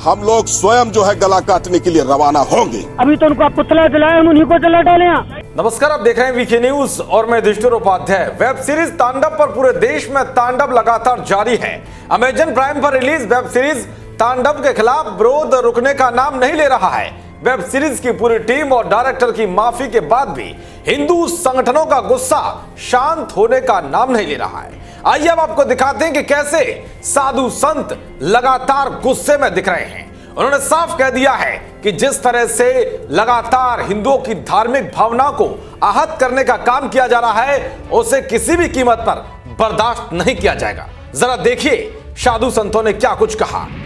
हम लोग स्वयं जो है गला काटने के लिए रवाना होंगे। अभी तो उनको पुतला जलाए, हम उन्हीं को जला डाले। नमस्कार, आप देख रहे हैं वीके न्यूज और मैं युधिष्ठिर उपाध्याय। वेब सीरीज तांडव पर पूरे देश में तांडव लगातार जारी है। अमेजन प्राइम पर रिलीज वेब सीरीज तांडव के खिलाफ विरोध रुकने का नाम नहीं ले रहा है। वेब सीरीज की पूरी टीम और डायरेक्टर की माफी के बाद भी हिंदू संगठनों का गुस्सा शांत होने का नाम नहीं ले रहा है। आइए अब आपको दिखाते हैं कि कैसे साधु संत लगातार गुस्से में दिख रहे हैं। उन्होंने साफ कह दिया है कि जिस तरह से लगातार हिंदुओं की धार्मिक भावना को आहत करने का काम किया जा रहा है, उसे किसी भी कीमत पर बर्दाश्त नहीं किया जाएगा। जरा देखिए साधु संतों ने क्या कुछ कहा है।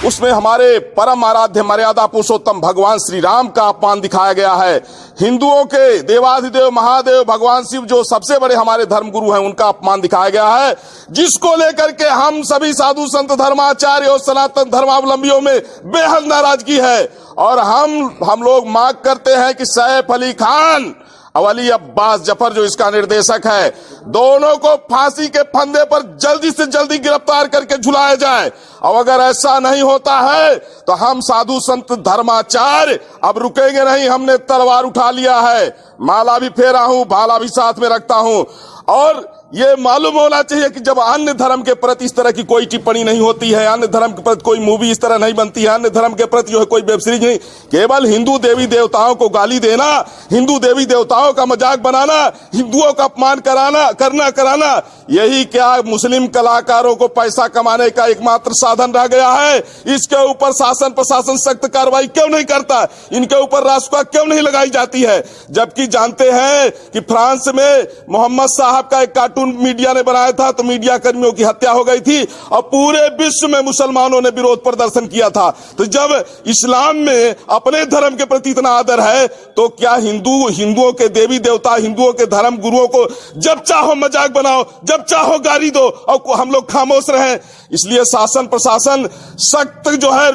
उसमें हमारे परम आराध्य मर्यादा पुरुषोत्तम भगवान श्री राम का अपमान दिखाया गया है। हिंदुओं के देवाधिदेव महादेव भगवान शिव जो सबसे बड़े हमारे धर्म गुरु हैं, उनका अपमान दिखाया गया है, जिसको लेकर के हम सभी साधु संत धर्माचार्य और सनातन धर्मावलंबियों में बेहद नाराजगी है। और हम लोग मांग करते हैं कि सैफ अली खान और अली अब्बास जफर जो इसका निर्देशक है, दोनों को फांसी के फंदे पर जल्दी से जल्दी गिरफ्तार करके झुलाया जाए। और अगर ऐसा नहीं होता है तो हम साधु संत धर्माचार्य अब रुकेंगे नहीं। हमने तलवार उठा लिया है, माला भी फेरा हूं, भाला भी साथ में रखता हूं। और ये मालूम होना चाहिए कि जब अन्य धर्म के प्रति इस तरह की कोई टिप्पणी नहीं होती है, अन्य धर्म के प्रति कोई मूवी इस तरह नहीं बनती है, अन्य धर्म के प्रति जो है कोई वेब सीरीज नहीं, केवल हिंदू देवी देवताओं को गाली देना, हिंदू देवी देवताओं का मजाक बनाना, हिंदुओं का अपमान कराना, यही क्या मुस्लिम कलाकारों को पैसा कमाने का एकमात्र साधन रह गया है? इसके ऊपर शासन प्रशासन सख्त कार्रवाई क्यों नहीं करता? इनके ऊपर रासुका क्यों नहीं लगाई जाती है? जबकि जानते हैं कि फ्रांस में मोहम्मद साहब का एक कार्टून मीडिया ने बनाया था तो मीडिया कर्मियों की हत्या हो गई थी और पूरे विश्व में मुसलमानों ने विरोध प्रदर्शन किया था। तो जब इस्लाम में अपने धर्म के प्रति इतना आदर है, तो क्या हिंदुओं के देवी देवता, हिंदुओं के धर्म गुरुओं को जब चाहो मजाक बनाओ, जब चाहो गाली दो और हम लोग खामोश रहें? इसलिए शासन प्रशासन सख्त जो है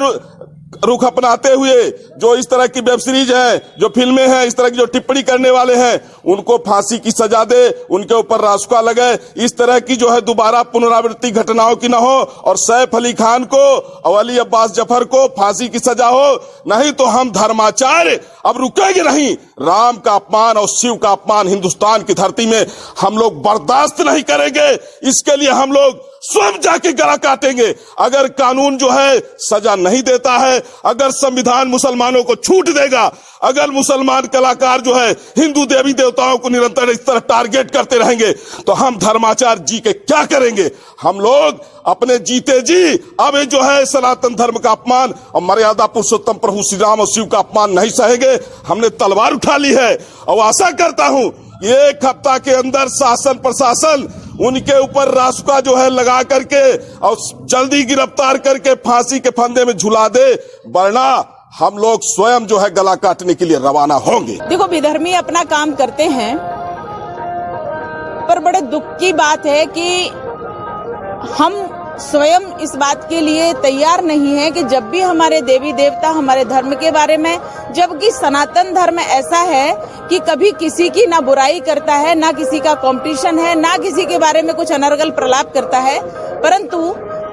रुख अपनाते हुए जो इस तरह की वेब सीरीज है, जो फिल्में हैं, इस तरह की जो टिप्पणी करने वाले हैं, उनको फांसी की सजा दे, उनके ऊपर रासुका लगे। इस तरह की जो है दोबारा पुनरावृत्ति घटनाओं की न हो और सैफ अली खान को और अली अब्बास जफर को फांसी की सजा हो। नहीं तो हम धर्माचार्य अब रुकेंगे नहीं। राम का अपमान और शिव का अपमान हिंदुस्तान की धरती में हम लोग बर्दाश्त नहीं करेंगे। इसके लिए हम लोग स्वयं जाके गला काटेंगे। अगर कानून जो है सजा नहीं देता है, अगर संविधान मुसलमानों को छूट देगा, अगर मुसलमान कलाकार जो है हिंदू देवी देवताओं को निरंतर इस तरह टारगेट करते रहेंगे, तो हम धर्माचार्य जी के क्या करेंगे? हम लोग अपने जीते जी अब जो है सनातन धर्म का अपमान और मर्यादा पुरुषोत्तम प्रभु श्री राम और शिव का अपमान नहीं सहेंगे। हमने तलवार उठा ली है और आशा करता हूं एक हफ्ता के अंदर शासन प्रशासन उनके ऊपर रासुका जो है लगा करके और जल्दी गिरफ्तार करके फांसी के फंदे में झुला दे, वरना हम लोग स्वयं जो है गला काटने के लिए रवाना होंगे। देखो, विधर्मी अपना काम करते हैं, पर बड़े दुख की बात है कि हम स्वयं इस बात के लिए तैयार नहीं है कि जब भी हमारे देवी देवता हमारे धर्म के बारे में, जबकि सनातन धर्म ऐसा है कि कभी किसी की ना बुराई करता है, ना किसी का कंपटीशन है, ना किसी के बारे में कुछ अनर्गल प्रलाप करता है, परंतु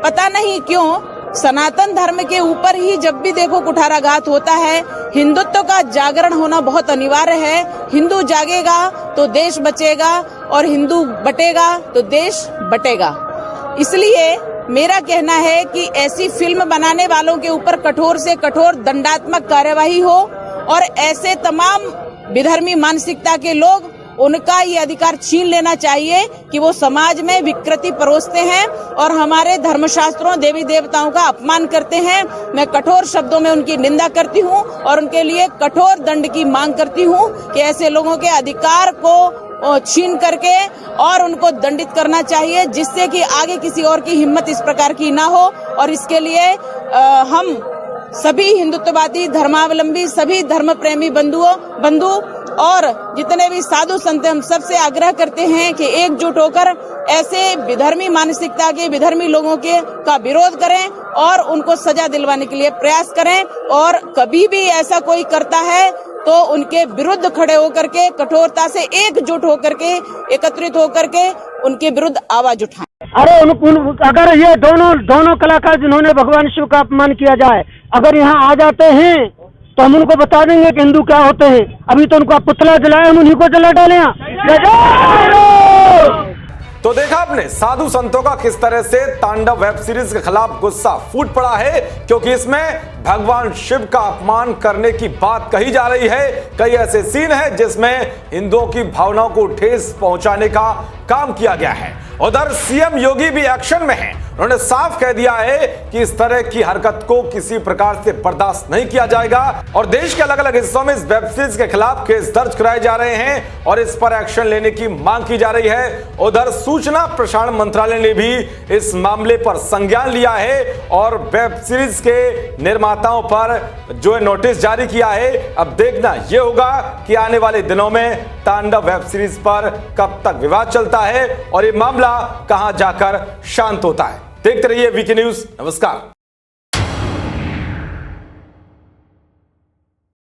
पता नहीं क्यों सनातन धर्म के ऊपर ही जब भी देखो कुठाराघात होता है। हिंदुत्व का जागरण होना बहुत अनिवार्य है। हिंदू जागेगा तो देश बचेगा और हिंदू बटेगा तो देश बटेगा। इसलिए मेरा कहना है कि ऐसी फिल्म बनाने वालों के ऊपर कठोर से कठोर दंडात्मक कार्यवाही हो और ऐसे तमाम विधर्मी मानसिकता के लोग, उनका ये अधिकार छीन लेना चाहिए कि वो समाज में विकृति परोसते हैं और हमारे धर्मशास्त्रों देवी देवताओं का अपमान करते हैं। मैं कठोर शब्दों में उनकी निंदा करती हूँ और उनके लिए कठोर दंड की मांग करती हूँ कि ऐसे लोगों के अधिकार को छीन करके और उनको दंडित करना चाहिए, जिससे कि आगे किसी और की हिम्मत इस प्रकार की ना हो। और इसके लिए हम सभी हिंदुत्ववादी धर्मावलंबी, सभी धर्म प्रेमी बंधु और जितने भी साधु संत, हम सबसे आग्रह करते हैं कि एकजुट होकर ऐसे विधर्मी मानसिकता के विधर्मी लोगों का विरोध करें और उनको सजा दिलवाने के लिए प्रयास करें। और कभी भी ऐसा कोई करता है तो उनके विरुद्ध खड़े होकर के कठोरता से एकजुट होकर के, एकत्रित होकर के उनके विरुद्ध आवाज उठाएं। अरे अगर ये दोनों कलाकार जिन्होंने भगवान शिव का अपमान किया जाए, अगर यहाँ आ जाते हैं तो हम उनको बता देंगे कि हिंदू क्या होते हैं। अभी तो उनका पुतला जलाया, हम उन्हीं को जला डाले। तो देखा आपने साधु संतों का किस तरह से तांडव वेब सीरीज के खिलाफ गुस्सा फूट पड़ा है, क्योंकि इसमें भगवान शिव का अपमान करने की बात कही जा रही है। कई ऐसे सीन हैं जिसमें हिंदुओं की भावनाओं को ठेस पहुंचाने का काम किया गया है। उधर सीएम योगी भी एक्शन में हैं। उन्होंने साफ कह दिया है कि इस तरह की हरकत को किसी प्रकार से बर्दाश्त नहीं किया जाएगा और देश के अलग अलग हिस्सों में इस वेब सीरीज के खिलाफ केस दर्ज कराए जा रहे हैं और इस पर एक्शन लेने की मांग की जा रही है। उधर सूचना प्रसारण मंत्रालय ने भी इस मामले पर संज्ञान लिया है और वेब सीरीज के निर्माताओं पर जो है नोटिस जारी किया है। अब देखना यह होगा कि आने वाले दिनों में तांडव वेब सीरीज पर कब तक विवाद चलता है और ये मामला कहां जाकर शांत होता है। देखते रहिए वीके न्यूज। नमस्कार।